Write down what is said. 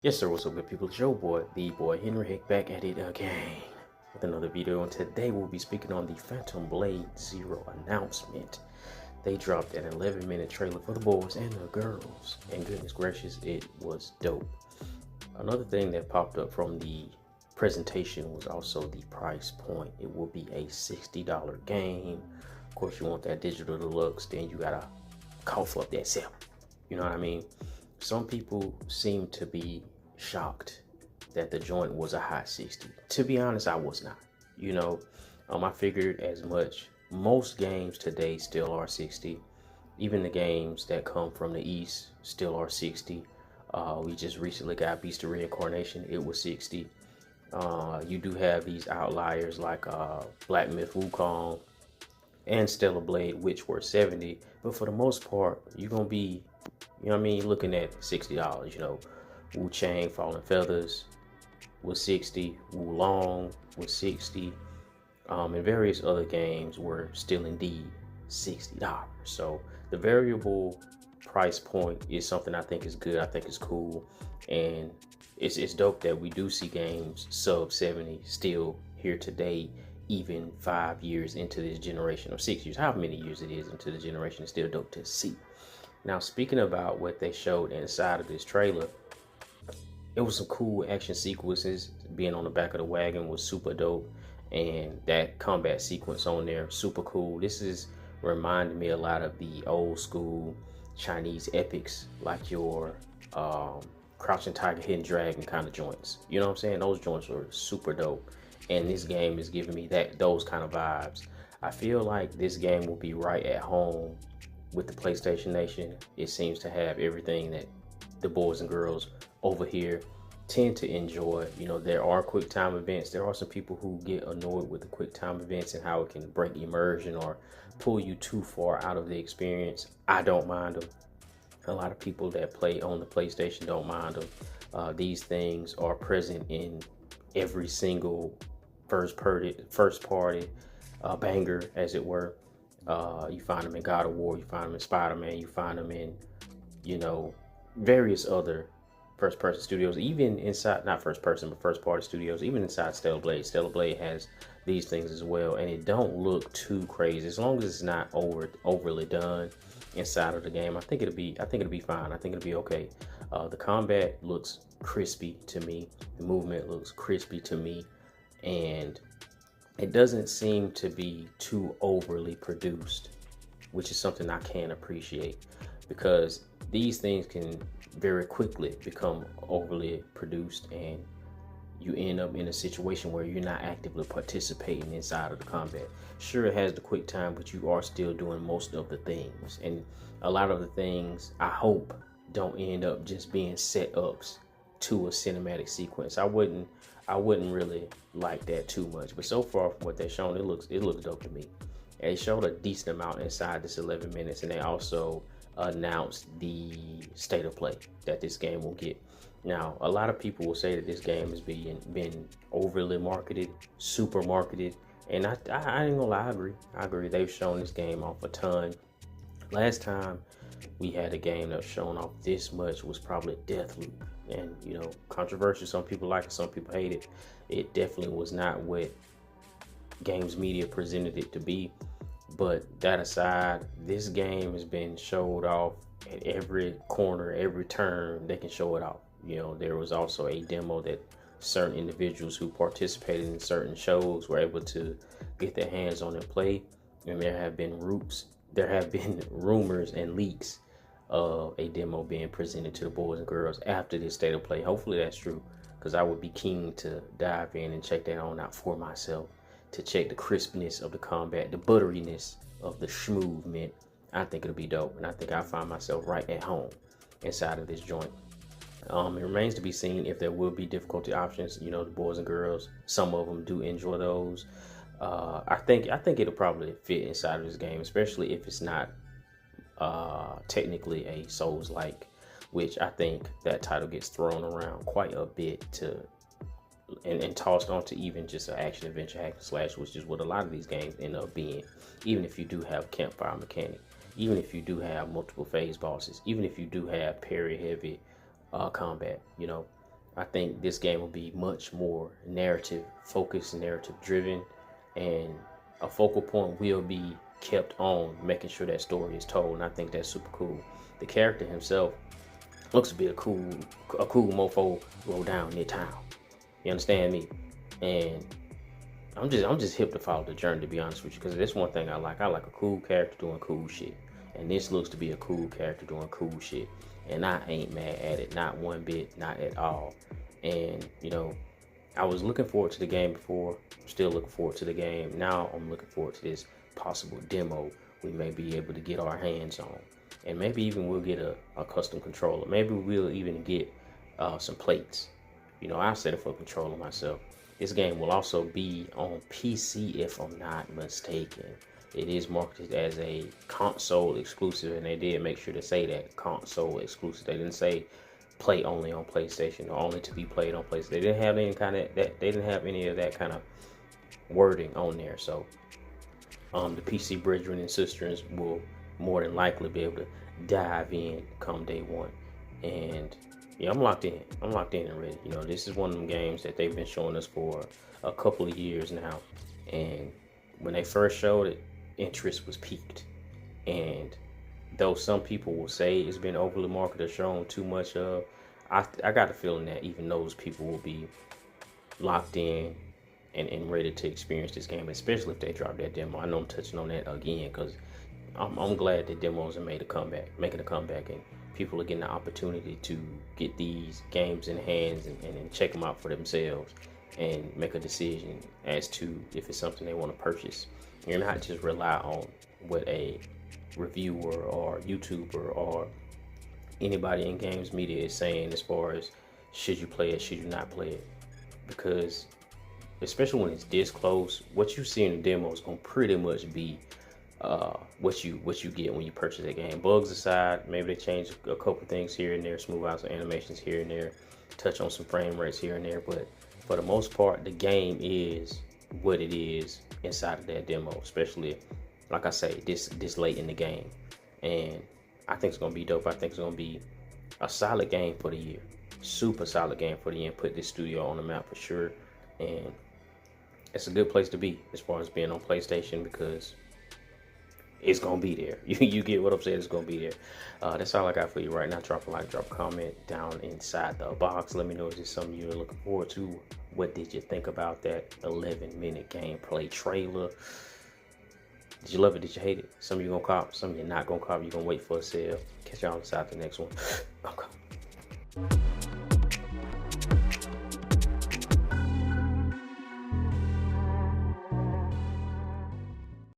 Yes, sir. What's up, good people? It's your boy, the boy Henry Hick, back at it again with another video. And today we'll be speaking on the Phantom Blade Zero announcement. They dropped an 11-minute trailer for the boys and the girls, and goodness gracious, it was dope. Another thing that popped up from the presentation was also the price point. It will be a $60 game. Of course, you want that digital deluxe, then you gotta cough up that sale. You know what I mean? Some people seem to be shocked that the joint was a high 60. To be honest, I was not. I figured as much. Most games today still are 60. Even the games that come from the East still are 60. We just recently got Beast of Reincarnation. It was 60. You do have these outliers like Black Myth Wukong and Stellar Blade, which were 70. But for the most part, you're going to be looking at $60. Wu Chang Fallen Feathers was 60, Wu Long was 60, and various other games were still indeed $60. So the variable price point is something I think is good. I think it's cool, and it's dope that we do see games sub 70 still here today, even 5 years into this generation, or 6 years, however many years it is into the generation. It's still dope to see. Now, speaking about what they showed inside of this trailer, it was some cool action sequences. Being on the back of the wagon was super dope, and that combat sequence on there, super cool. This is reminding me a lot of the old school Chinese epics, like your Crouching Tiger, Hidden Dragon kind of joints. You know what I'm saying? Those joints were super dope, and this game is giving me those kind of vibes. I feel like this game will be right at home with the PlayStation Nation. It seems to have everything that the boys and girls over here tend to enjoy. There are quick time events. There are some people who get annoyed with the quick time events and how it can break immersion or pull you too far out of the experience. I don't mind them. A lot of people that play on the PlayStation don't mind them. These things are present in every single first party banger, as it were. You find them in God of War, you find them in Spider-Man, you find them in, various other first-person studios, even inside, not first-person, but first-party studios, even inside Stellar Blade. Stellar Blade has these things as well, and it don't look too crazy as long as it's not overly done inside of the game. I think it'll be fine. I think it'll be okay. The combat looks crispy to me. The movement looks crispy to me, and it doesn't seem to be too overly produced, which is something I can appreciate, because these things can very quickly become overly produced, and you end up in a situation where you're not actively participating inside of the combat. Sure, it has the quick time, but you are still doing most of the things, and a lot of the things, I hope, don't end up just being setups to a cinematic sequence. I wouldn't really like that too much, but so far from what they've shown, it looks dope to me. They showed a decent amount inside this 11 minutes, and they also announced the state of play that this game will get. Now, a lot of people will say that this game has been overly marketed, super marketed, and I ain't gonna lie, I agree. They've shown this game off a ton. Last time we had a game that was shown off this much was probably Deathloop, and controversial. Some people like it, some people hate it. It definitely was not what games media presented it to be. But that aside, this game has been showed off at every corner, every turn. They can show it off. There was also a demo that certain individuals who participated in certain shows were able to get their hands on and play. And there have been rumors and leaks of a demo being presented to the boys and girls after this state of play. Hopefully that's true, because I would be keen to dive in and check that on out for myself, to check the crispness of the combat, the butteriness of the schmoovement. I think it'll be dope, and I think I'll find myself right at home inside of this joint. It remains to be seen if there will be difficulty options. The boys and girls, some of them do enjoy those. I think it'll probably fit inside of this game, especially if it's not technically a Souls-like, which I think that title gets thrown around quite a bit and tossed onto even just an action adventure hack and slash, which is what a lot of these games end up being. Even if you do have campfire mechanic, even if you do have multiple phase bosses, even if you do have parry heavy combat, I think this game will be much more narrative focused, narrative driven, and a focal point will be kept on making sure that story is told. And I think that's super cool. The character himself looks to be a cool mofo low down near town. You understand me? And I'm just hip to follow the journey, to be honest with you, because that's one thing I like. I like a cool character doing cool shit, and this looks to be a cool character doing cool shit, and I ain't mad at it, not one bit, not at all. And you know, I was looking forward to the game before, still looking forward to the game. Now I'm looking forward to this possible demo we may be able to get our hands on, and maybe even we'll get a custom controller. Maybe we'll even get some plates. You know, I set it for a controller myself. This game will also be on PC if I'm not mistaken. It is marketed as a console exclusive, and they did make sure to say that console exclusive. They didn't say play only on PlayStation or only to be played on PlayStation. They didn't have any kind of that. They didn't have any of that kind of wording on there. So the PC brethren and sisters will more than likely be able to dive in come day one. And yeah, I'm locked in. I'm locked in and ready. You know, this is one of them games that they've been showing us for a couple of years now. And when they first showed it, interest was peaked. And though some people will say it's been overly marketed or shown too much of, I got a feeling that even those people will be locked in and ready to experience this game, especially if they drop that demo. I know I'm touching on that again because I'm glad that demos are making a comeback, and people are getting the opportunity to get these games in hands and check them out for themselves and make a decision as to if it's something they want to purchase. You're not just rely on what a reviewer or YouTuber or anybody in games media is saying as far as should you play it, should you not play it, because especially when it's this close, what you see in the demo is going to pretty much be what you get when you purchase a game. Bugs aside, maybe they change a couple things here and there, smooth out some animations here and there, touch on some frame rates here and there, but for the most part, the game is what it is inside of that demo, especially like I say, this late in the game. And I think it's gonna be dope. I think it's gonna be a solid game for the year, super solid game for the year, and put this studio on the map for sure. And it's a good place to be as far as being on PlayStation, because it's gonna be there. You get what I'm saying? It's gonna be there. That's all I got for you right now. Drop a like, drop a comment down inside the box. Let me know, is this something you're looking forward to? What did you think about that 11-minute gameplay trailer? Did you love it? Did you hate it? Some of you gonna cop, some of you not gonna cop. You're gonna wait for a sale. Catch y'all inside the next one. Okay.